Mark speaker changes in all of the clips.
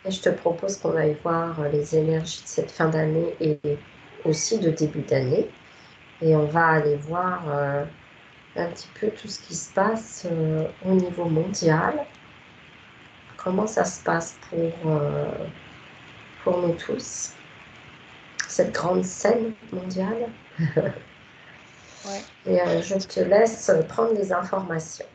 Speaker 1: Et je te propose qu'on aille voir les énergies de cette fin d'année et aussi de début d'année. Et on va aller voir un petit peu tout ce qui se passe au niveau mondial. Comment ça se passe pour nous tous, cette grande scène mondiale.
Speaker 2: Ouais.
Speaker 1: Et je te laisse prendre les informations.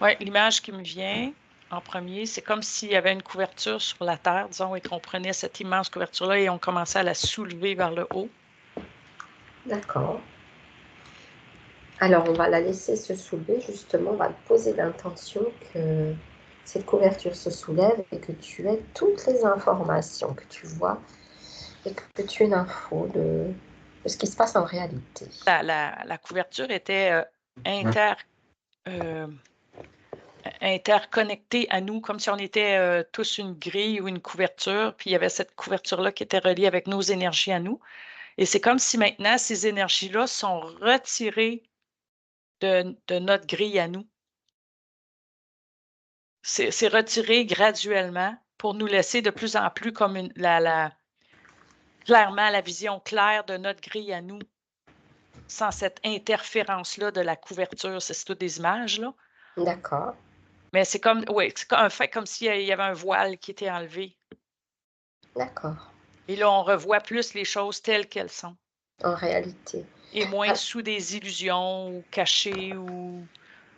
Speaker 2: Ouais, l'image qui me vient en premier, c'est comme s'il y avait une couverture sur la Terre, disons, et qu'on prenait cette immense couverture-là et on commençait à la soulever vers le haut.
Speaker 1: D'accord. Alors, on va la laisser se soulever, justement, on va te poser l'intention que cette couverture se soulève et que tu aies toutes les informations que tu vois et que tu aies l'info de ce qui se passe en réalité.
Speaker 2: La couverture était inter, euh, interconnectée à nous, comme si on était tous une grille ou une couverture, puis il y avait cette couverture-là qui était reliée avec nos énergies à nous. Et c'est comme si maintenant, ces énergies-là sont retirées de notre grille à nous. C'est retiré graduellement pour nous laisser de plus en plus comme clairement la vision claire de notre grille à nous, sans cette interférence-là de la couverture. C'est toutes des images, là.
Speaker 1: D'accord,
Speaker 2: Mais c'est comme, oui, c'est un fait comme s'il y avait un voile qui était enlevé.
Speaker 1: d'accord,
Speaker 2: Et là, on revoit plus les choses telles qu'elles sont.
Speaker 1: en réalité.
Speaker 2: Et moins
Speaker 1: Ah,
Speaker 2: sous des illusions ou cachées ou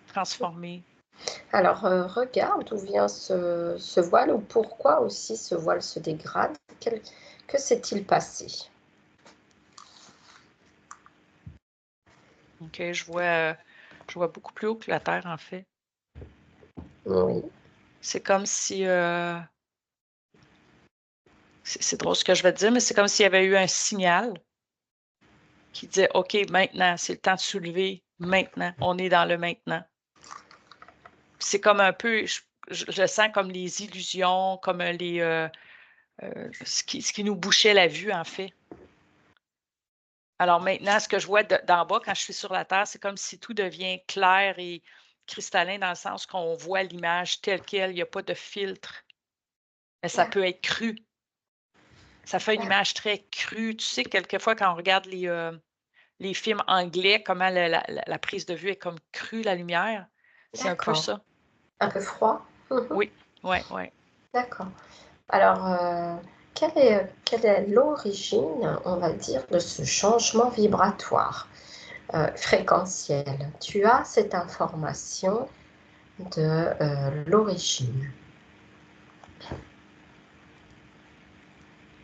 Speaker 2: transformées.
Speaker 1: alors, regarde d'où vient ce voile ou pourquoi aussi ce voile se dégrade. Que s'est-il passé?
Speaker 2: OK, je vois beaucoup plus haut que la Terre, en fait.
Speaker 1: Oui,
Speaker 2: C'est comme si, c'est drôle ce que je vais te dire, mais c'est comme s'il y avait eu un signal qui disait: «OK, maintenant, c'est le temps de soulever, maintenant, on est dans le maintenant». C'est comme un peu, je sens comme les illusions, comme, ce qui nous bouchait la vue, en fait. Alors maintenant, ce que je vois d'en bas quand je suis sur la terre, c'est comme si tout devient clair et cristallin dans le sens qu'on voit l'image telle quelle, il y a pas de filtre, mais ça
Speaker 1: d'ac-
Speaker 2: peut être cru. Ça fait une
Speaker 1: d'ac-
Speaker 2: image très crue. Tu sais, quelquefois, quand on regarde les films anglais, comment la prise de vue est comme crue, la lumière, c'est un peu
Speaker 1: d'accord.
Speaker 2: ça.
Speaker 1: Un peu froid? Mhm.
Speaker 2: Oui, ouais, ouais.
Speaker 1: D'accord. Alors, quelle est l'origine, on va dire, de ce changement vibratoire fréquentiel? Tu as cette information de l'origine.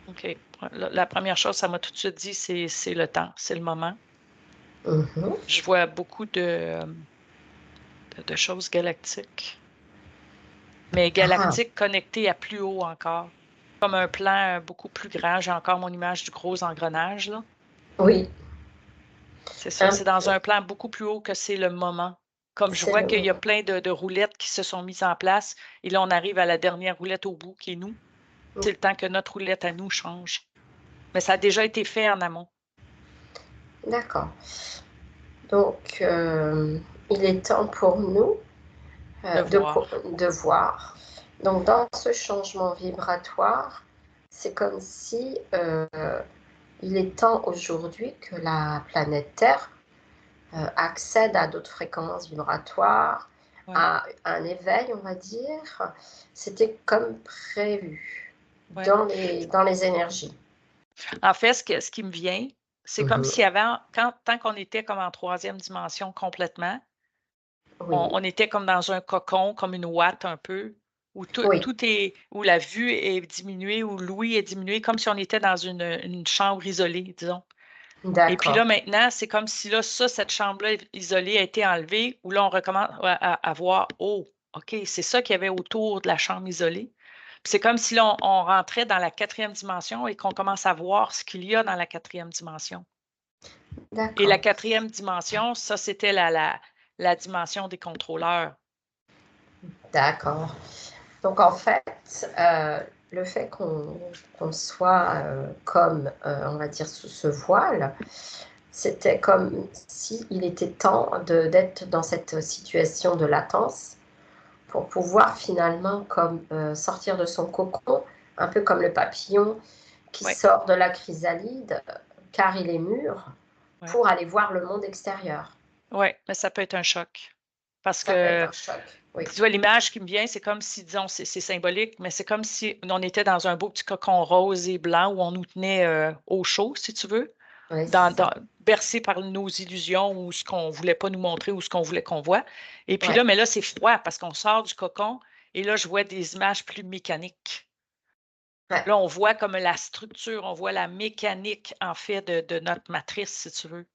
Speaker 2: OK. La première chose, ça m'a tout de suite dit, c'est le temps, c'est le moment.
Speaker 1: Mhm.
Speaker 2: Je vois beaucoup de choses galactiques, mais
Speaker 1: Ah,
Speaker 2: galactiques connectées à plus haut encore, comme un plan, beaucoup plus grand. J'ai encore mon image du gros engrenage, là.
Speaker 1: oui,
Speaker 2: C'est ça,
Speaker 1: un
Speaker 2: c'est dans
Speaker 1: peu.
Speaker 2: un plan beaucoup plus haut que c'est le moment. Comme je
Speaker 1: C'est
Speaker 2: vois
Speaker 1: le
Speaker 2: qu'il y a
Speaker 1: moment.
Speaker 2: plein de roulettes qui se sont mises en place et là, on arrive à la dernière roulette au bout qui est nous. C'est le temps que notre roulette à nous change. Mais ça a déjà été fait en amont.
Speaker 1: D'accord. Donc, il est temps pour nous
Speaker 2: De voir.
Speaker 1: de voir. Donc, dans ce changement vibratoire, c'est comme si il est temps aujourd'hui que la planète Terre accède à d'autres fréquences vibratoires,
Speaker 2: Ouais,
Speaker 1: à un éveil, on va dire. C'était comme prévu
Speaker 2: ouais.
Speaker 1: dans les énergies.
Speaker 2: En fait, ce qui me vient, c'est comme
Speaker 1: Mhm.
Speaker 2: si avant, tant qu'on était comme en troisième dimension complètement, on
Speaker 1: Oui,
Speaker 2: on était comme dans un cocon, comme une ouate un peu, où tout
Speaker 1: oui,
Speaker 2: tout est où la vue est diminuée, où l'ouïe est diminuée, comme si on était dans une chambre isolée, disons. Et puis
Speaker 1: d'accord,
Speaker 2: là, maintenant, c'est comme si là, cette chambre-là isolée a été enlevée, où là, on recommence à voir: «Oh, OK, c'est ça qu'il y avait autour de la chambre isolée». Puis c'est comme si là, on rentrait dans la quatrième dimension et qu'on commence à voir ce qu'il y a dans la quatrième dimension. Et la
Speaker 1: d'accord,
Speaker 2: quatrième dimension, ça, c'était la dimension des contrôleurs.
Speaker 1: d'accord. Donc en fait, le fait qu'on soit comme, on va dire, sous ce voile, c'était comme s'il était temps d'être dans cette situation de latence pour pouvoir finalement comme sortir de son cocon, un peu comme le papillon qui
Speaker 2: Oui,
Speaker 1: sort de la chrysalide, car il est mûr,
Speaker 2: oui.
Speaker 1: pour aller voir le monde extérieur.
Speaker 2: Oui, mais ça peut être un choc. Parce
Speaker 1: Ça peut être
Speaker 2: que,
Speaker 1: un choc, oui.
Speaker 2: tu vois, l'image qui me vient, c'est comme si, disons, c'est symbolique, mais c'est comme si on était dans un beau petit cocon rose et blanc où on nous tenait au chaud, si tu veux,
Speaker 1: Oui, c'est ça.
Speaker 2: bercé par nos illusions ou ce qu'on voulait pas nous montrer ou ce qu'on voulait qu'on voit. Et puis là,
Speaker 1: Ouais,
Speaker 2: mais là, c'est froid parce qu'on sort du cocon et là, je vois des images plus mécaniques.
Speaker 1: ouais.
Speaker 2: Là, on voit comme la structure, on voit la mécanique, en fait, de notre matrice, si tu veux.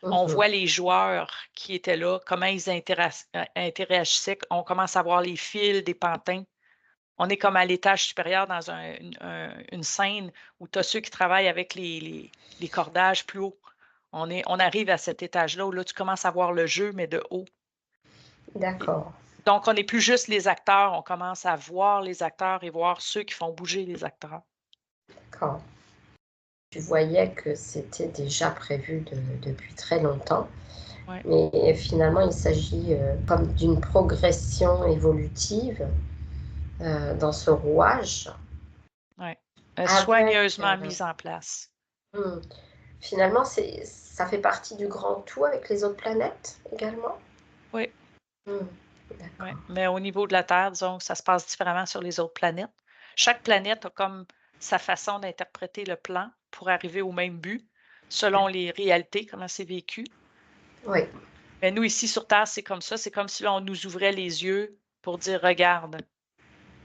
Speaker 2: On
Speaker 1: Mhm.
Speaker 2: voit les joueurs qui étaient là, comment ils interagissaient. On commence à voir les fils des pantins. On est comme à l'étage supérieur dans une scène où tu as ceux qui travaillent avec les cordages plus haut. On arrive à cet étage-là où là, tu commences à voir le jeu, mais de haut. Et
Speaker 1: D'accord,
Speaker 2: donc, on n'est plus juste les acteurs, on commence à voir les acteurs et voir ceux qui font bouger les acteurs.
Speaker 1: d'accord. Tu voyais que c'était déjà prévu depuis très longtemps,
Speaker 2: Ouais,
Speaker 1: mais finalement, il s'agit comme d'une progression évolutive dans ce rouage,
Speaker 2: ouais.
Speaker 1: avec
Speaker 2: Soigneusement mise en place.
Speaker 1: hmm, finalement, ça fait partie du grand tout avec les autres planètes également.
Speaker 2: Oui,
Speaker 1: Hmm,
Speaker 2: oui.
Speaker 1: d'accord.
Speaker 2: Mais au niveau de la Terre, disons, ça se passe différemment sur les autres planètes. Chaque planète a comme sa façon d'interpréter le plan pour arriver au même but, selon les réalités, comment c'est vécu.
Speaker 1: Oui,
Speaker 2: Mais nous, ici sur Terre, c'est comme ça. C'est comme si là, on nous ouvrait les yeux pour dire, regarde,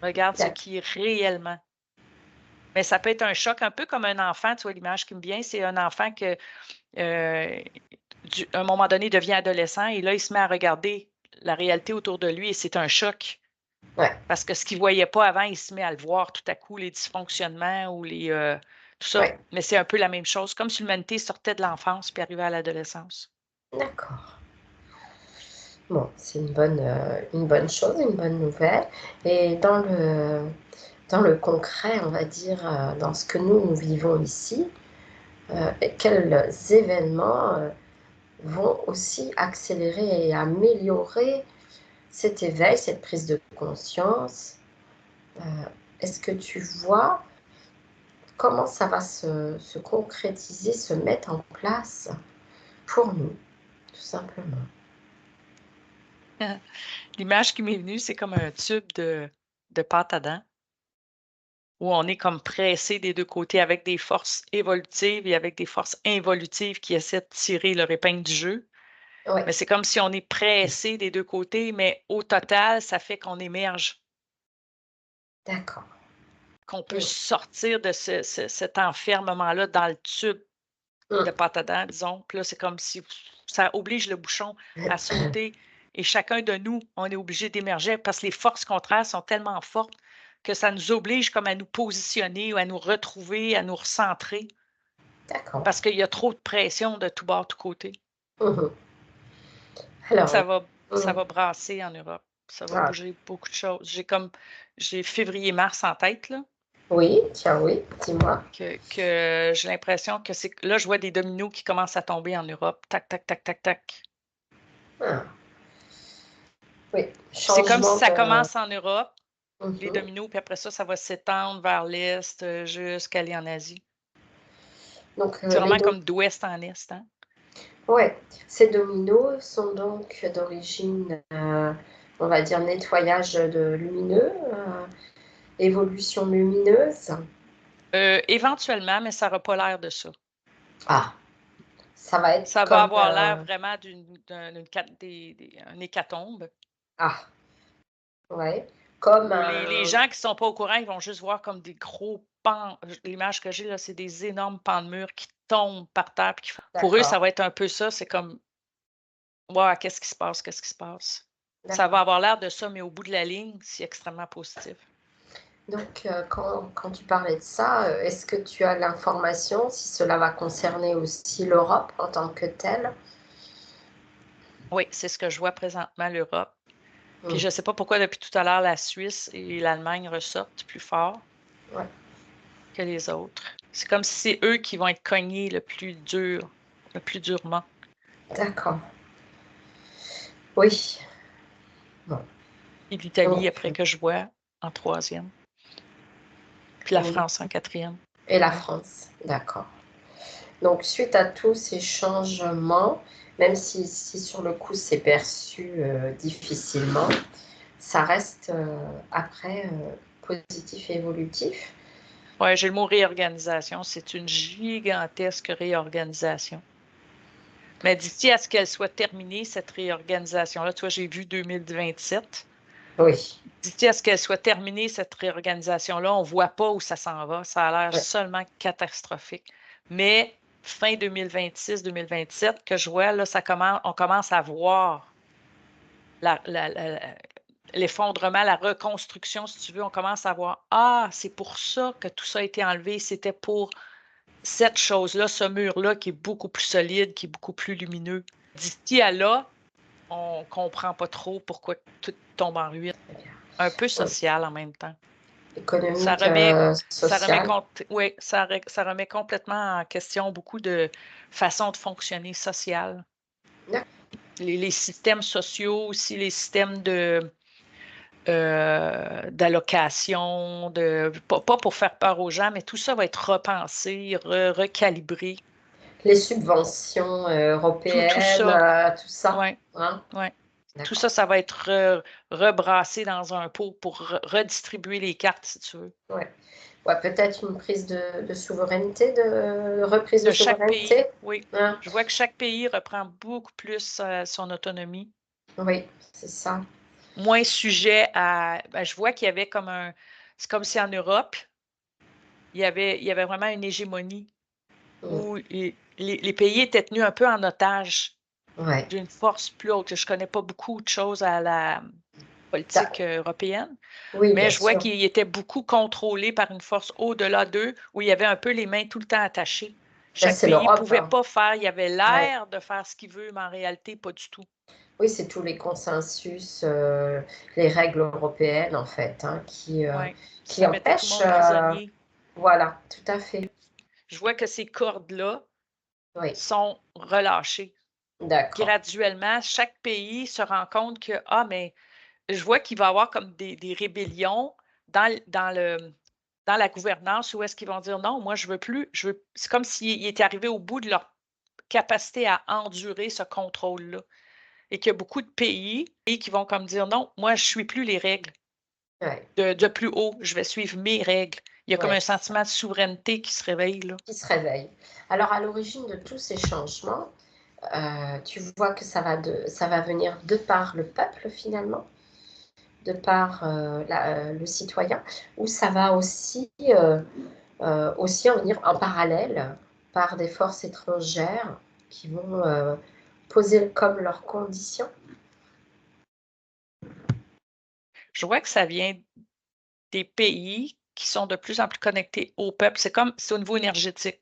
Speaker 2: regarde ce
Speaker 1: d'ac-
Speaker 2: qui est réellement. Mais ça peut être un choc, un peu comme un enfant, tu vois, l'image qui me vient, c'est un enfant que, euh, à un moment donné, devient adolescent et là, il se met à regarder la réalité autour de lui et c'est un choc.
Speaker 1: ouais,
Speaker 2: Parce que ce qu'il ne voyait pas avant, il se met à le voir tout à coup, les dysfonctionnements ou tout ça.
Speaker 1: ouais,
Speaker 2: Mais c'est un peu la même chose, comme si l'humanité sortait de l'enfance puis arrivait à l'adolescence.
Speaker 1: d'accord. Bon, c'est une bonne chose, une bonne nouvelle. Et dans le concret, on va dire, dans ce que nous vivons ici, quels événements vont aussi accélérer et améliorer cet éveil, cette prise de conscience? Euh, Est-ce que tu vois comment ça va se concrétiser, se mettre en place pour nous, tout simplement?
Speaker 2: L'image qui m'est venue, c'est comme un tube de pâte à dents où on est comme pressé des deux côtés avec des forces évolutives et avec des forces involutives qui essaient de tirer leur épingle du jeu.
Speaker 1: Oui,
Speaker 2: Mais c'est comme si on est pressé des deux côtés, mais au total, ça fait qu'on émerge,
Speaker 1: d'accord.
Speaker 2: qu'on peut
Speaker 1: Mm.
Speaker 2: sortir de cet enfermement-là dans le tube de
Speaker 1: Mm.
Speaker 2: pâte à dents, disons. Puis là, c'est comme si ça oblige le bouchon à sauter et chacun de nous, on est obligé d'émerger parce que les forces contraires sont tellement fortes que ça nous oblige comme à nous positionner ou à nous retrouver, à nous recentrer
Speaker 1: D'accord.
Speaker 2: parce qu'il y a trop de pression de tout bord, tout côté.
Speaker 1: Mhm.
Speaker 2: Ça
Speaker 1: Alors,
Speaker 2: va, ça
Speaker 1: mm,
Speaker 2: va brasser en Europe. Ça va
Speaker 1: ah,
Speaker 2: bouger beaucoup de choses. J'ai février-mars en tête, là,
Speaker 1: oui, tiens, oui, dis-moi.
Speaker 2: que j'ai l'impression que c'est. Là, je vois des dominos qui commencent à tomber en Europe. Tac, tac, tac, tac, tac.
Speaker 1: Ah, oui,
Speaker 2: C'est comme si
Speaker 1: changement
Speaker 2: ça
Speaker 1: de.
Speaker 2: commence en Europe, les
Speaker 1: Mhm.
Speaker 2: dominos, puis après ça va s'étendre vers l'Est jusqu'à aller en Asie.
Speaker 1: Donc,
Speaker 2: C'est vraiment comme d'ouest en est, hein?
Speaker 1: ouais, ces dominos sont donc d'origine, on va dire, nettoyage de lumineux, évolution lumineuse.
Speaker 2: Éventuellement, mais ça n'aura pas l'air de ça.
Speaker 1: Ah, ça va être
Speaker 2: Ça va
Speaker 1: comme.
Speaker 2: avoir l'air vraiment un hécatombe.
Speaker 1: Ah, ouais, comme
Speaker 2: Où les
Speaker 1: un.
Speaker 2: gens qui ne sont pas au courant, ils vont juste voir comme des gros pans. L'image que j'ai là, c'est des énormes pans de mur qui tombent par terre. Pour eux,
Speaker 1: D'accord,
Speaker 2: ça va être un peu ça. C'est comme, wow, qu'est-ce qui se passe? Qu'est-ce qui se passe? Ça va
Speaker 1: d'accord.
Speaker 2: avoir l'air de ça, mais au bout de la ligne, c'est extrêmement positif.
Speaker 1: Donc, quand tu parlais de ça, est-ce que tu as l'information si cela va concerner aussi l'Europe en tant que telle?
Speaker 2: Oui, c'est ce que je vois présentement, l'Europe. Puis
Speaker 1: Hmm,
Speaker 2: je ne sais pas pourquoi depuis tout à l'heure, la Suisse et l'Allemagne ressortent plus fort
Speaker 1: ouais,
Speaker 2: que les autres. C'est comme si c'est eux qui vont être cognés le plus durement.
Speaker 1: d'accord. Oui, bon.
Speaker 2: Et l'Italie,
Speaker 1: Donc,
Speaker 2: après que je vois, en troisième. Puis la
Speaker 1: oui.
Speaker 2: France en quatrième.
Speaker 1: Et la
Speaker 2: Ouais.
Speaker 1: France, d'accord. Donc, suite à tous ces changements, même si sur le coup c'est perçu difficilement, ça reste après positif et évolutif.
Speaker 2: Ouais, j'ai le mot réorganisation. C'est une gigantesque réorganisation. Mais d'ici à ce qu'elle soit terminée, cette réorganisation-là, tu vois, j'ai vu 2027.
Speaker 1: Oui,
Speaker 2: D'ici à ce qu'elle soit terminée, cette réorganisation-là, on ne voit pas où ça s'en va. Ça a l'air
Speaker 1: ouais,
Speaker 2: seulement catastrophique. Mais fin 2026-2027, que je vois, là, on commence à voir la- la- la- l'effondrement, la reconstruction, si tu veux. On commence à voir, ah, c'est pour ça que tout ça a été enlevé. C'était pour cette chose-là, ce mur-là qui est beaucoup plus solide, qui est beaucoup plus lumineux. D'ici à là, on ne comprend pas trop pourquoi tout tombe en ruine.
Speaker 1: très bien.
Speaker 2: Un peu
Speaker 1: Oui.
Speaker 2: social en même temps. Ça
Speaker 1: Économique,
Speaker 2: remet,
Speaker 1: social.
Speaker 2: oui, ça remet complètement en question beaucoup de façons de fonctionner sociales.
Speaker 1: D'accord.
Speaker 2: Les systèmes sociaux aussi, les systèmes d'allocation, pas pour faire peur aux gens, mais tout ça va être repensé, recalibré.
Speaker 1: Les subventions
Speaker 2: Tout
Speaker 1: européennes,
Speaker 2: ça,
Speaker 1: tout ça.
Speaker 2: ouais,
Speaker 1: Hein?
Speaker 2: ouais. Tout
Speaker 1: D'accord.
Speaker 2: ça, ça va être rebrassé dans un pot pour redistribuer les cartes, si tu veux.
Speaker 1: Ouais. Ouais, peut-être une prise de souveraineté, de reprise de
Speaker 2: De chaque
Speaker 1: souveraineté.
Speaker 2: pays, oui.
Speaker 1: Hein?
Speaker 2: Je vois que chaque pays reprend beaucoup plus son autonomie.
Speaker 1: Oui, c'est ça.
Speaker 2: Moins sujet à. Ben, je vois qu'il y avait comme un. C'est comme si en Europe, il y avait vraiment une hégémonie
Speaker 1: Mm.
Speaker 2: où les pays étaient tenus un peu en otage
Speaker 1: Ouais.
Speaker 2: d'une force plus haute. Je ne connais pas beaucoup de choses à la
Speaker 1: Ça-
Speaker 2: politique européenne,
Speaker 1: oui,
Speaker 2: mais
Speaker 1: bien
Speaker 2: je vois
Speaker 1: sûr.
Speaker 2: qu'ils étaient beaucoup contrôlés par une force au-delà d'eux, où il y avait un peu les mains tout le temps attachées.
Speaker 1: Ben,
Speaker 2: Chaque
Speaker 1: c'est
Speaker 2: pays ne
Speaker 1: l'Europe.
Speaker 2: pouvait
Speaker 1: Hein.
Speaker 2: pas faire, il avait
Speaker 1: Ouais.
Speaker 2: l'air de faire ce qu'il veut, mais en réalité, pas du tout.
Speaker 1: Oui, c'est tous les consensus, les règles européennes, en fait, hein,
Speaker 2: Oui,
Speaker 1: qui
Speaker 2: ça mettait tout le
Speaker 1: empêchent.
Speaker 2: monde prisonnier.
Speaker 1: Voilà, tout à fait.
Speaker 2: Je vois que ces cordes-là
Speaker 1: Oui,
Speaker 2: sont relâchées.
Speaker 1: d'accord.
Speaker 2: Graduellement, chaque pays se rend compte que, ah, mais je vois qu'il va y avoir comme des rébellions dans la gouvernance où est-ce qu'ils vont dire non, moi, je veux plus. C'est comme s'ils étaient arrivés au bout de leur capacité à endurer ce contrôle-là. Et qu'il y a beaucoup de pays qui vont comme dire non, moi, je ne suis plus les règles
Speaker 1: Ouais,
Speaker 2: de plus haut, je vais suivre mes règles. Il y a comme
Speaker 1: ouais,
Speaker 2: un
Speaker 1: c'est ça.
Speaker 2: sentiment de souveraineté qui se réveille, là.
Speaker 1: Qui se réveille. Alors, à l'origine de tous ces changements, tu vois que ça va venir de par le peuple, finalement, de par le citoyen, ou ça va aussi en venir en parallèle par des forces étrangères qui vont poser comme leurs conditions.
Speaker 2: Je vois que ça vient des pays qui sont de plus en plus connectés au peuple. C'est au niveau énergétique.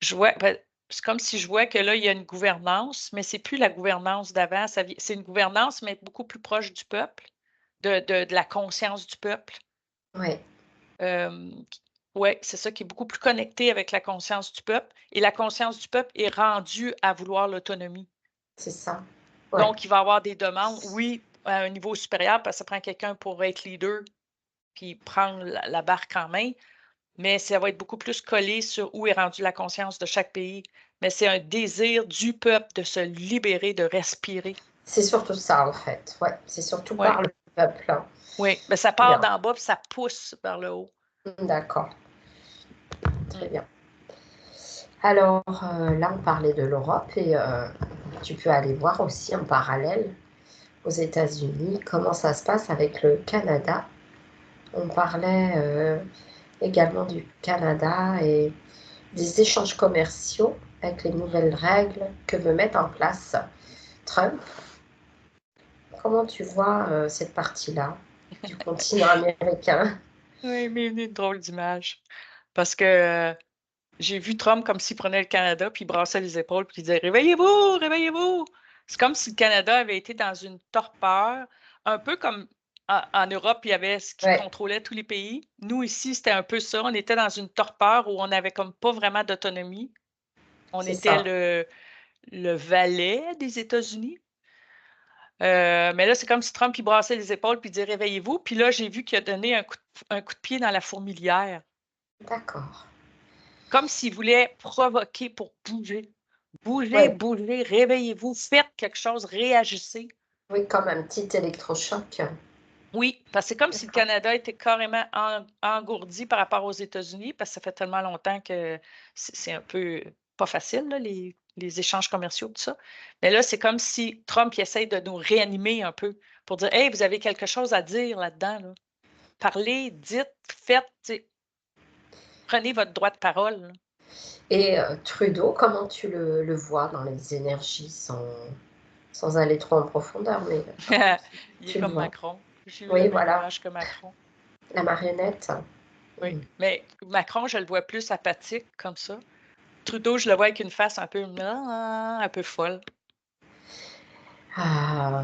Speaker 2: C'est comme si je vois que là, il y a une gouvernance, mais c'est plus la gouvernance d'avant. C'est une gouvernance, mais beaucoup plus proche du peuple, de la conscience du peuple.
Speaker 1: Oui,
Speaker 2: Oui, c'est ça qui est beaucoup plus connecté avec la conscience du peuple. Et la conscience du peuple est rendue à vouloir l'autonomie.
Speaker 1: c'est ça. Ouais,
Speaker 2: Donc, il va y avoir des demandes, oui, à un niveau supérieur, parce que ça prend quelqu'un pour être leader puis prendre la barque en main, mais ça va être beaucoup plus collé sur où est rendue la conscience de chaque pays. Mais c'est un désir du peuple de se libérer, de respirer.
Speaker 1: c'est surtout ça en fait. Ouais, c'est surtout
Speaker 2: Oui,
Speaker 1: par le peuple. Hein.
Speaker 2: oui. Mais ça part
Speaker 1: Bien,
Speaker 2: d'en bas puis ça pousse vers le haut.
Speaker 1: d'accord, très
Speaker 2: Mm.
Speaker 1: bien. Alors là, on parlait de l'Europe et tu peux aller voir aussi en parallèle aux États-Unis comment ça se passe avec le Canada. On parlait également du Canada et des échanges commerciaux avec les nouvelles règles que veut mettre en place Trump. Comment tu vois cette partie-là du continent américain?
Speaker 2: Oui, mais une drôle d'image. Parce que j'ai vu Trump comme s'il prenait le Canada, puis il brassait les épaules, puis il disait réveillez-vous, réveillez-vous. C'est comme si le Canada avait été dans une torpeur, un peu comme en Europe, il y avait ce qui
Speaker 1: Ouais,
Speaker 2: contrôlait tous les pays. Nous, ici, c'était un peu ça. On était dans une torpeur où on n'avait comme pas vraiment d'autonomie. On
Speaker 1: c'est
Speaker 2: était
Speaker 1: ça.
Speaker 2: le valet des États-Unis. Mais là, c'est comme si Trump, il brassait les épaules puis il dit réveillez-vous. Puis là, j'ai vu qu'il a donné un coup de pied dans la fourmilière.
Speaker 1: D'accord.
Speaker 2: Comme s'il voulait provoquer pour bouger. Bougez,
Speaker 1: Ouais.
Speaker 2: bougez, réveillez-vous, faites quelque chose, réagissez.
Speaker 1: Oui, comme un petit électrochoc.
Speaker 2: Oui, parce que c'est comme si le
Speaker 1: D'accord.
Speaker 2: Canada était carrément engourdi par rapport aux États-Unis, parce que ça fait tellement longtemps que c'est un peu pas facile, là, les échanges commerciaux, tout ça. Mais là, c'est comme si Trump il essaye de nous réanimer un peu pour dire hey, vous avez quelque chose à dire là-dedans. Là. Parlez, dites, faites, prenez votre droit de parole. Là.
Speaker 1: Et Trudeau, comment tu le vois dans les énergies sans aller trop en profondeur, mais comment
Speaker 2: Il est
Speaker 1: tu le
Speaker 2: comme
Speaker 1: vois?
Speaker 2: Macron. J'ai eu la
Speaker 1: Oui,
Speaker 2: même
Speaker 1: voilà,
Speaker 2: image que Macron.
Speaker 1: la marionnette.
Speaker 2: Oui.
Speaker 1: Mm.
Speaker 2: Mais Macron, je le vois plus apathique comme ça. Trudeau, je le vois avec une face un peu folle.
Speaker 1: Ah,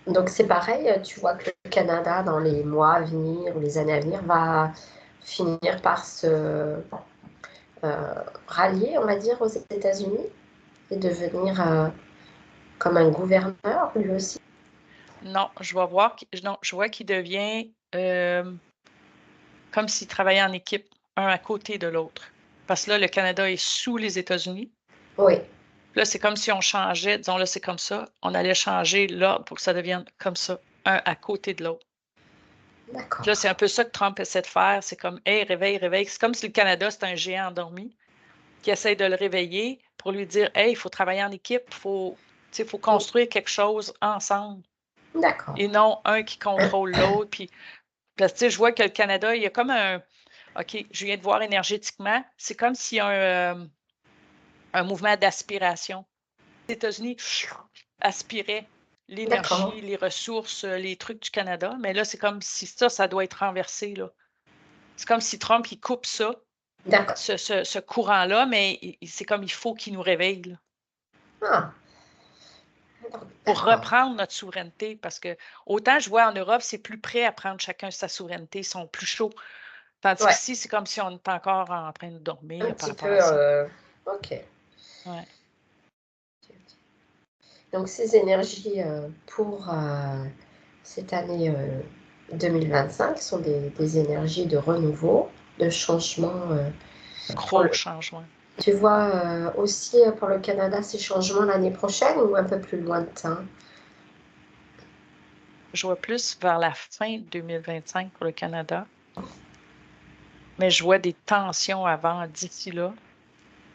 Speaker 1: donc c'est pareil, tu vois que le Canada, dans les mois à venir ou les années à venir, va finir par se rallier, on va dire, aux États-Unis et devenir comme un gouverneur lui aussi.
Speaker 2: Non, non, je vois qu'il devient comme s'il travaillait en équipe, un à côté de l'autre. Parce que là, le Canada est sous les États-Unis.
Speaker 1: Oui,
Speaker 2: Là, c'est comme si on changeait, disons là, c'est comme ça, on allait changer l'ordre pour que ça devienne comme ça, un à côté de l'autre. Puis là, c'est un
Speaker 1: d'accord.
Speaker 2: peu ça que Trump essaie de faire. C'est comme, hey, réveille, réveille. C'est comme si le Canada, c'était un géant endormi qui essaie de le réveiller pour lui dire, hey, il faut travailler en équipe, faut construire quelque chose ensemble.
Speaker 1: D'accord.
Speaker 2: Et non un qui contrôle l'autre. Puis, parce que, je vois que le Canada, il y a comme un. OK, je viens de voir énergétiquement, c'est comme s'il y a un mouvement d'aspiration. Les États-Unis aspiraient
Speaker 1: D'accord.
Speaker 2: l'énergie, les ressources, les trucs du Canada, mais là, c'est comme si ça doit être renversé. Là. C'est comme si Trump, il coupe ça,
Speaker 1: D'accord.
Speaker 2: ce courant-là, mais c'est comme il faut qu'il nous réveille. Là.
Speaker 1: Ah,
Speaker 2: Pour
Speaker 1: d'accord.
Speaker 2: reprendre notre souveraineté, parce que autant je vois en Europe, c'est plus prêt à prendre chacun sa souveraineté, ils sont plus chauds. Tandis
Speaker 1: Ouais,
Speaker 2: qu'ici, c'est comme si on est encore en train de
Speaker 1: un
Speaker 2: dormir par
Speaker 1: petit
Speaker 2: rapport
Speaker 1: peu.
Speaker 2: à ça.
Speaker 1: Ok.
Speaker 2: Ouais.
Speaker 1: Donc ces énergies pour cette année 2025 sont des énergies de renouveau, de changement.
Speaker 2: Gros changement.
Speaker 1: Tu vois aussi pour le Canada ces changements l'année prochaine ou un peu plus lointain?
Speaker 2: Je vois plus vers la fin 2025 pour le Canada, mais je vois des tensions avant, d'ici là,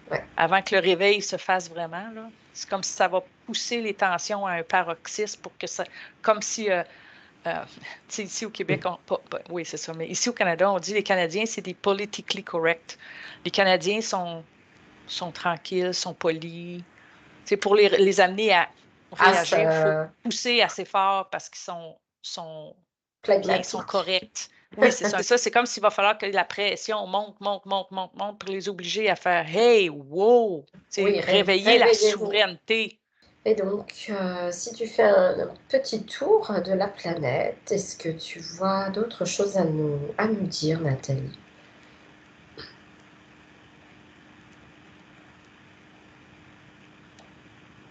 Speaker 1: Ouais.
Speaker 2: avant que le réveil se fasse vraiment. Là. C'est comme si ça va pousser les tensions à un paroxysme pour que ça. Comme si. Tu sais, ici au Québec, oui, c'est ça, mais ici au Canada, on dit les Canadiens, c'est des politically correct. Les Canadiens sont tranquilles, sont polis. C'est pour les amener à
Speaker 1: Ah,
Speaker 2: réagir, il faut
Speaker 1: ça
Speaker 2: pousser assez fort parce qu'ils sont bien, sont
Speaker 1: pragmatique.
Speaker 2: corrects. Oui, c'est ça. Ça, c'est comme s'il va falloir que la pression monte, monte, monte, monte, monte pour les obliger à faire Hey, wow,
Speaker 1: Oui,
Speaker 2: réveiller la
Speaker 1: réveillez-vous.
Speaker 2: souveraineté.
Speaker 1: Et donc, si tu fais un petit tour de la planète, est-ce que tu vois d'autres choses à nous dire, Nathalie?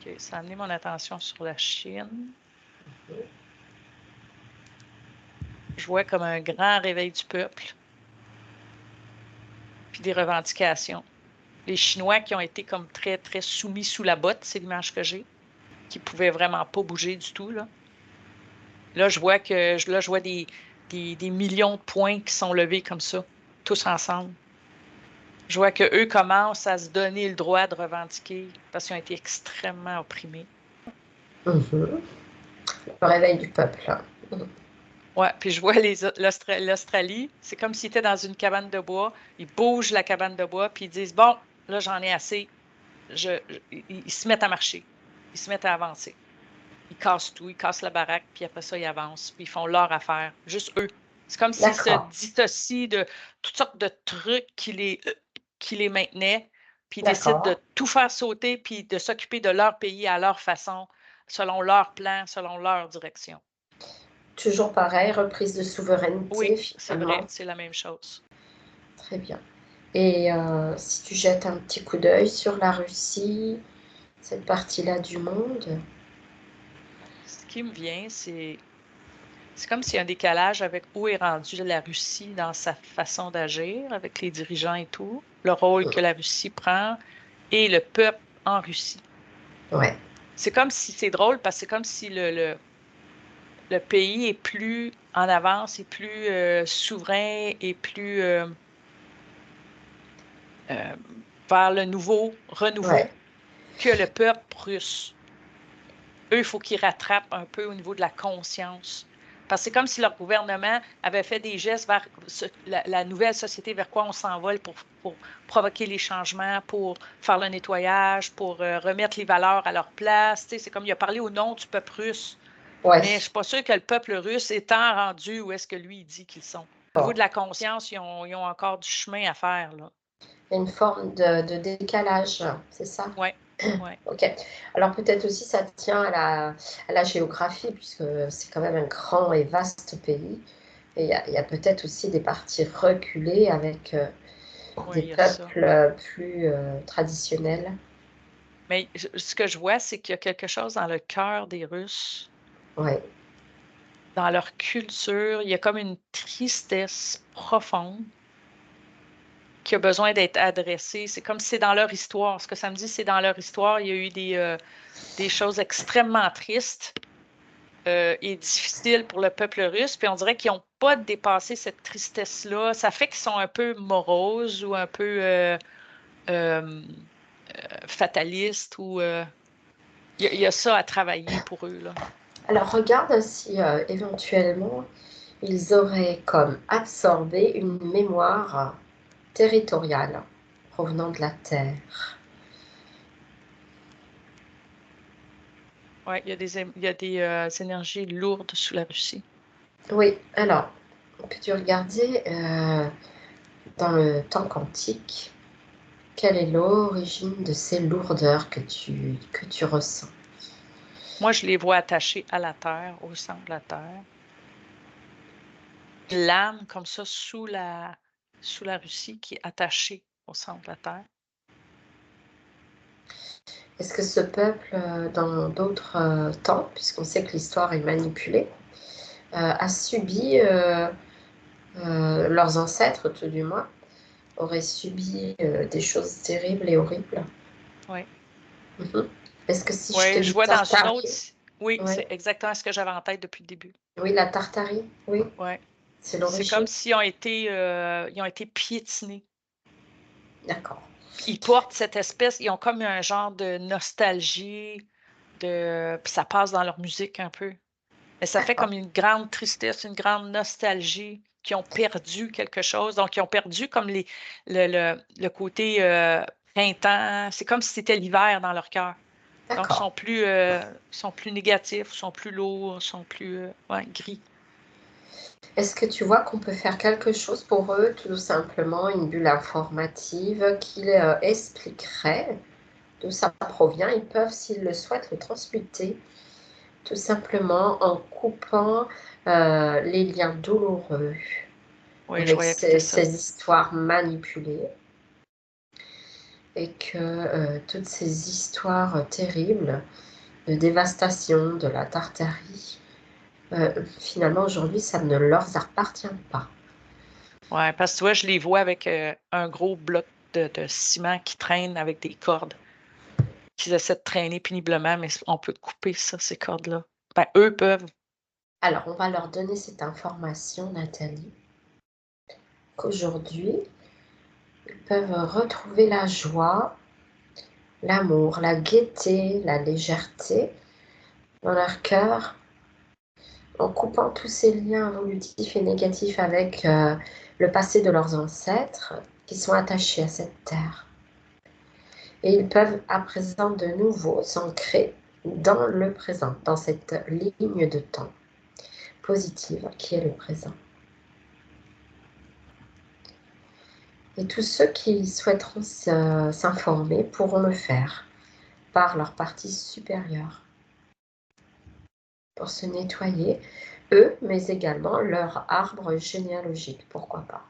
Speaker 2: OK, ça a amené mon attention sur la Chine. Je vois comme un grand réveil du peuple, puis des revendications. Les Chinois qui ont été comme très, très soumis sous la botte, c'est l'image que j'ai, qui ne pouvaient vraiment pas bouger du tout, là. Là, je vois des millions de points qui sont levés comme ça, tous ensemble. Je vois qu'eux commencent à se donner le droit de revendiquer parce qu'ils ont été extrêmement opprimés.
Speaker 1: Mhm. Le réveil du peuple. Mhm.
Speaker 2: Ouais, puis je vois l'Australie, c'est comme s'ils étaient dans une cabane de bois, ils bougent la cabane de bois, puis ils disent, bon, là, j'en ai assez. Ils se mettent à marcher, ils se mettent à avancer. Ils cassent tout, ils cassent la baraque, puis après ça, ils avancent, puis ils font leur affaire, juste eux. C'est comme s'ils se
Speaker 1: D'accord,
Speaker 2: dissocient de toutes sortes de trucs qui les maintenaient, puis ils décident de
Speaker 1: d'accord.
Speaker 2: tout faire sauter, puis de s'occuper de leur pays à leur façon, selon leur plan, selon leur direction.
Speaker 1: Toujours pareil, reprise de souveraineté
Speaker 2: Oui, c'est vrai,
Speaker 1: finalement.
Speaker 2: c'est la même chose.
Speaker 1: Très bien. Et si tu jettes un petit coup d'œil sur la Russie, cette partie-là du monde,
Speaker 2: ce qui me vient, c'est comme s'il y a un décalage avec où est rendue la Russie dans sa façon d'agir avec les dirigeants et tout, le rôle que la Russie prend et le peuple en Russie.
Speaker 1: Ouais,
Speaker 2: C'est comme si, c'est drôle parce que c'est comme si le pays est plus en avance, est plus souverain, et plus vers le renouveau
Speaker 1: ouais,
Speaker 2: que le peuple russe. Eux, il faut qu'ils rattrapent un peu au niveau de la conscience. Parce que c'est comme si leur gouvernement avait fait des gestes vers la nouvelle société, vers quoi on s'envole pour provoquer les changements, pour faire le nettoyage, pour remettre les valeurs à leur place. Tu sais, c'est comme il a parlé au nom du peuple russe.
Speaker 1: ouais.
Speaker 2: Mais je ne suis pas sûre que le peuple russe étant rendu où est-ce que lui, il dit qu'ils sont. Au niveau
Speaker 1: Bon,
Speaker 2: de la conscience, ils ont encore du chemin à faire, là.
Speaker 1: il y a une forme de décalage, c'est ça?
Speaker 2: Oui, oui.
Speaker 1: Ok. Alors peut-être aussi ça tient à la géographie, puisque c'est quand même un grand et vaste pays. Et il y a peut-être aussi des parties reculées avec
Speaker 2: Oui,
Speaker 1: des
Speaker 2: il y a ça.
Speaker 1: peuples plus traditionnels.
Speaker 2: Mais ce que je vois, c'est qu'il y a quelque chose dans le cœur des Russes,
Speaker 1: Ouais,
Speaker 2: dans leur culture. Il y a comme une tristesse profonde qui a besoin d'être adressée. C'est comme si c'est dans leur histoire. Ce que ça me dit, c'est dans leur histoire. Il y a eu des choses extrêmement tristes et difficiles pour le peuple russe. Puis on dirait qu'ils n'ont pas dépassé cette tristesse-là. Ça fait qu'ils sont un peu moroses ou un peu euh, fatalistes ou il y a ça à travailler pour eux, là.
Speaker 1: alors regarde si éventuellement ils auraient comme absorbé une mémoire territoriale provenant de la Terre.
Speaker 2: Ouais, il y a des énergies lourdes sous la Russie.
Speaker 1: Oui, alors, peux-tu regarder dans le temps quantique, quelle est l'origine de ces lourdeurs que tu ressens?
Speaker 2: Moi, je les vois attachés à la terre, au centre de la terre. Une lame comme ça sous la Russie qui est attachée au centre de la terre.
Speaker 1: Est-ce que ce peuple, dans d'autres temps, puisqu'on sait que l'histoire est manipulée, a subi, leurs ancêtres tout du moins, auraient subi des choses terribles et horribles?
Speaker 2: Oui.
Speaker 1: Mhm. Est-ce que si je te
Speaker 2: Oui, je
Speaker 1: dis
Speaker 2: vois dans une autre.
Speaker 1: Tartarie,
Speaker 2: Oui,
Speaker 1: ouais.
Speaker 2: c'est exactement ce que j'avais en tête depuis le début.
Speaker 1: Oui, la Tartarie, oui,
Speaker 2: Oui.
Speaker 1: c'est
Speaker 2: C'est comme
Speaker 1: l'origine.
Speaker 2: s'ils ils ont été piétinés.
Speaker 1: D'accord.
Speaker 2: Ils portent cette espèce, ils ont comme un genre de nostalgie, puis ça passe dans leur musique un peu. Mais ça fait
Speaker 1: D'accord.
Speaker 2: comme une grande tristesse, une grande nostalgie, qui ont perdu quelque chose. Donc, ils ont perdu comme le côté printemps. C'est comme si c'était l'hiver dans leur cœur. Donc,
Speaker 1: D'accord.
Speaker 2: ils sont plus négatifs, sont plus lourds, sont plus ouais, gris.
Speaker 1: Est-ce que tu vois qu'on peut faire quelque chose pour eux, tout simplement une bulle informative qui expliquerait d'où ça provient? Ils peuvent, s'ils le souhaitent, le transmuter, tout simplement en coupant les liens douloureux
Speaker 2: Oui, je
Speaker 1: avec
Speaker 2: vais écouter ça.
Speaker 1: ces histoires manipulées et que toutes ces histoires terribles de dévastation de la Tartarie, finalement, aujourd'hui, ça ne leur appartient pas.
Speaker 2: Ouais, parce que tu vois, je les vois avec un gros bloc de ciment qui traîne avec des cordes, qu'ils essaient de traîner péniblement, mais on peut couper ça, ces cordes-là. Ben, eux peuvent.
Speaker 1: Alors, on va leur donner cette information, Nathalie, qu'aujourd'hui, ils peuvent retrouver la joie, l'amour, la gaieté, la légèreté dans leur cœur en coupant tous ces liens évolutifs et négatifs avec le passé de leurs ancêtres qui sont attachés à cette terre. Et ils peuvent à présent de nouveau s'ancrer dans le présent, dans cette ligne de temps positive qui est le présent. Et tous ceux qui souhaiteront s'informer pourront le faire par leur partie supérieure pour se nettoyer, eux, mais également leur arbre généalogique, pourquoi pas.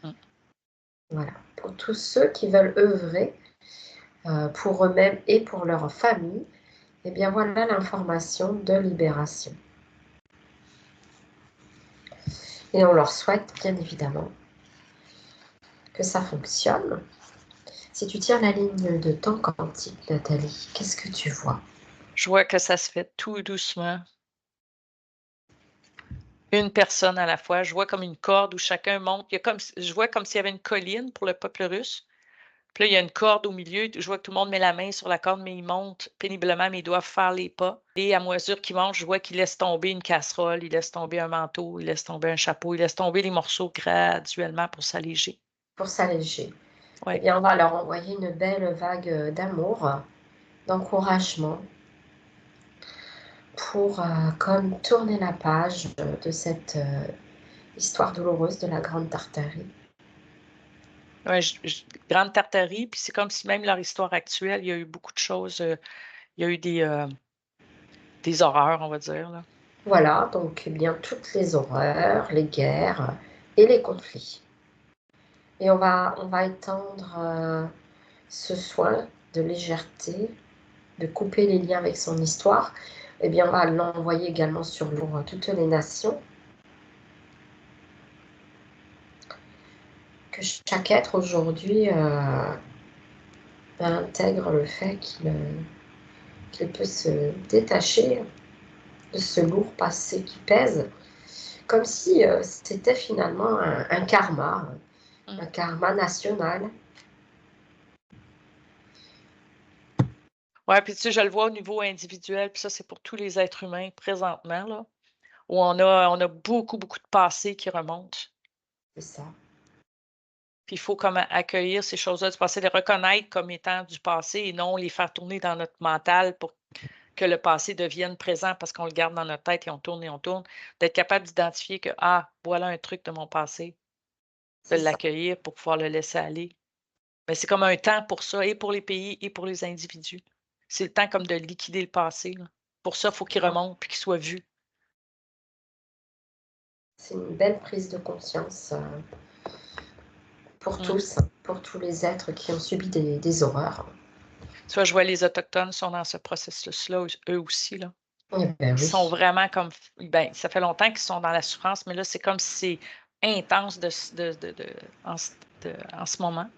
Speaker 2: Mm.
Speaker 1: Voilà, pour tous ceux qui veulent œuvrer pour eux-mêmes et pour leur famille, Eh bien, voilà l'information de libération. Et on leur souhaite, bien évidemment, que ça fonctionne. Si tu tires la ligne de temps quantique, Nathalie, qu'est-ce que tu vois?
Speaker 2: Je vois que ça se fait tout doucement. Une personne à la fois. Je vois comme une corde où chacun monte. Je vois comme s'il y avait une colline pour le peuple russe. Puis là, il y a une corde au milieu. Je vois que tout le monde met la main sur la corde, mais ils montent péniblement, mais ils doivent faire les pas. Et à mesure qu'ils montent, je vois qu'ils laissent tomber une casserole, ils laissent tomber un manteau, ils laissent tomber un chapeau, ils laissent tomber les morceaux graduellement pour s'alléger.
Speaker 1: Pour s'alléger. Eh
Speaker 2: Ouais.
Speaker 1: bien, on va leur envoyer une belle vague d'amour, d'encouragement pour comme tourner la page de cette histoire douloureuse de la Grande Tartarie.
Speaker 2: Ouais, Grande Tartarie, puis c'est comme si même leur histoire actuelle, il y a eu beaucoup de choses, il y a eu des horreurs, on va dire, là.
Speaker 1: Voilà, donc eh bien toutes les horreurs, les guerres et les conflits. Et on va étendre ce soin de légèreté, de couper les liens avec son histoire. Eh bien, on va l'envoyer également pour toutes les nations. Que chaque être aujourd'hui intègre le fait qu'il peut se détacher de ce lourd passé qui pèse, comme si c'était finalement un
Speaker 2: Mm.
Speaker 1: un karma national.
Speaker 2: Ouais, puis tu sais, je le vois au niveau individuel, puis ça, c'est pour tous les êtres humains présentement, là, où on a beaucoup, beaucoup de passé qui remontent.
Speaker 1: C'est ça.
Speaker 2: Puis il faut comme accueillir ces choses-là du passé, les reconnaître comme étant du passé et non les faire tourner dans notre mental pour que le passé devienne présent parce qu'on le garde dans notre tête et on tourne. D'être capable d'identifier que, ah, voilà un truc de mon passé, de
Speaker 1: C'est ça.
Speaker 2: l'accueillir pour pouvoir le laisser aller. Mais c'est comme un temps pour ça, et pour les pays et pour les individus. C'est le temps comme de liquider le passé, là. Pour ça, il faut qu'il remonte puis qu'il soit vu.
Speaker 1: C'est une belle prise de conscience pour
Speaker 2: Mmh.
Speaker 1: tous, pour tous les êtres qui ont subi des horreurs.
Speaker 2: Tu vois, je vois les Autochtones sont dans ce processus-là, eux aussi, là.
Speaker 1: Eh ben
Speaker 2: Ils sont
Speaker 1: oui,
Speaker 2: vraiment comme ben, ça fait longtemps qu'ils sont dans la souffrance, mais là, c'est comme si c'est intense en ce moment,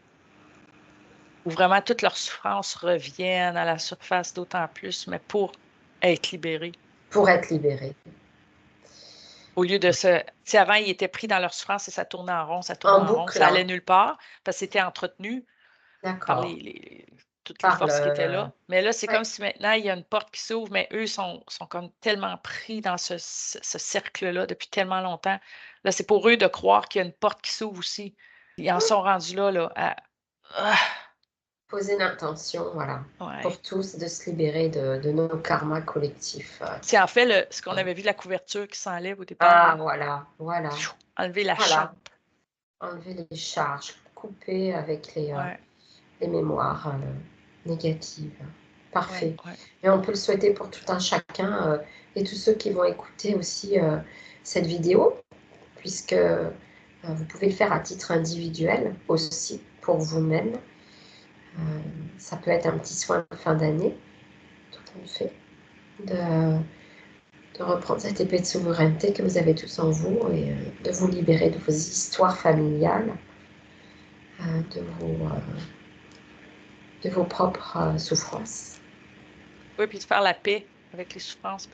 Speaker 2: où vraiment toutes leurs souffrances reviennent à la surface d'autant plus, mais pour être libérés.
Speaker 1: pour être libéré.
Speaker 2: Au lieu de se tu sais, avant, ils étaient pris dans leur souffrance et ça tournait en rond, ça tournait
Speaker 1: En
Speaker 2: en rond,
Speaker 1: boucle,
Speaker 2: ça allait
Speaker 1: hein.
Speaker 2: nulle part parce que c'était entretenu par
Speaker 1: D'accord.
Speaker 2: toutes les
Speaker 1: Par
Speaker 2: forces qui étaient
Speaker 1: le...
Speaker 2: là. Mais là, c'est comme
Speaker 1: Ouais,
Speaker 2: si maintenant, il y a une porte qui s'ouvre, mais eux sont comme tellement pris dans ce cercle-là depuis tellement longtemps. Là, c'est pour eux de croire qu'il y a une porte qui s'ouvre aussi. Ils en sont rendus là, ah,
Speaker 1: poser l'intention, voilà,
Speaker 2: ouais.
Speaker 1: pour tous de se libérer de nos karmas collectifs.
Speaker 2: C'est en fait ce qu'on avait vu, la couverture qui s'enlève au départ,
Speaker 1: Ah,
Speaker 2: là.
Speaker 1: voilà, voilà,
Speaker 2: Pfiou, enlever la
Speaker 1: voilà.
Speaker 2: chape.
Speaker 1: Enlever les charges, couper avec
Speaker 2: Ouais,
Speaker 1: les mémoires négatives.
Speaker 2: ouais,
Speaker 1: Parfait.
Speaker 2: ouais.
Speaker 1: Et on peut le souhaiter pour tout un chacun et tous ceux qui vont écouter aussi cette vidéo, puisque vous pouvez le faire à titre individuel aussi pour vous-même. Ça peut être un petit soin de fin d'année, tout à fait, de reprendre cette épée de souveraineté que vous avez tous en vous et de vous libérer de vos histoires familiales, euh, de, vos, euh, de vos propres souffrances.
Speaker 2: Oui, puis de faire la paix avec les souffrances.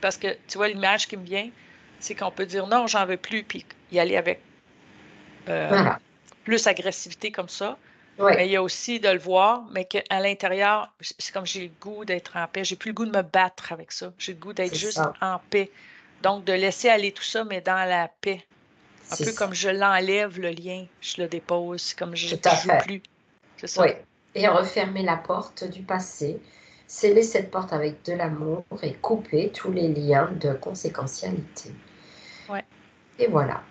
Speaker 2: Parce que, tu vois, l'image qui me vient, c'est qu'on peut dire non, j'en veux plus, puis y aller avec euh,
Speaker 1: Voilà,
Speaker 2: plus agressivité comme ça.
Speaker 1: oui,
Speaker 2: Mais il y a aussi de le voir, mais qu'à l'intérieur, c'est comme j'ai le goût d'être en paix. J'ai plus le goût de me battre avec ça. J'ai le goût d'être
Speaker 1: c'est
Speaker 2: juste
Speaker 1: ça,
Speaker 2: en paix. Donc, de laisser aller tout ça, mais dans la paix. Un
Speaker 1: c'est
Speaker 2: peu
Speaker 1: ça,
Speaker 2: comme je l'enlève, le lien, je le dépose, c'est comme
Speaker 1: tout à
Speaker 2: je veux
Speaker 1: fait,
Speaker 2: plus. C'est
Speaker 1: oui.
Speaker 2: ça.
Speaker 1: Et refermer la porte du passé, sceller cette porte avec de l'amour et couper tous les liens de conséquentialité.
Speaker 2: Ouais.
Speaker 1: Et voilà.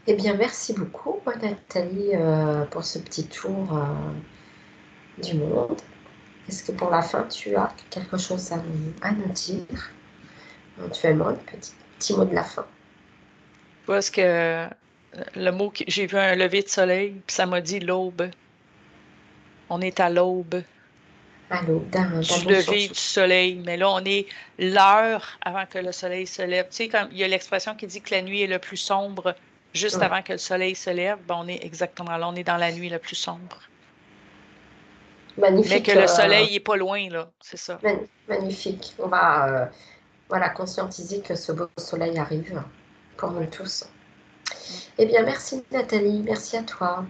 Speaker 1: Eh bien, merci beaucoup, Nathalie, pour ce petit tour du monde. Est-ce que pour la fin, tu as quelque chose à nous dire? Éventuellement, petit mot de la fin.
Speaker 2: Parce que le mot que j'ai vu un lever de soleil, puis ça m'a dit l'aube. On est à l'aube.
Speaker 1: à l'aube d'un
Speaker 2: du
Speaker 1: beau
Speaker 2: lever
Speaker 1: changement.
Speaker 2: du soleil. Mais là, on est l'heure avant que le soleil se lève. Tu sais, comme il y a l'expression qui dit que la nuit est le plus sombre juste
Speaker 1: Ouais,
Speaker 2: avant que le soleil se lève, ben, on est exactement là. On est dans la nuit la plus sombre. Mais que
Speaker 1: magnifique,
Speaker 2: le soleil n'est pas loin, là. C'est ça.
Speaker 1: magnifique. On va voilà, conscientiser que ce beau soleil arrive pour nous tous.
Speaker 2: Mm.
Speaker 1: Eh bien, merci Nathalie, merci à toi.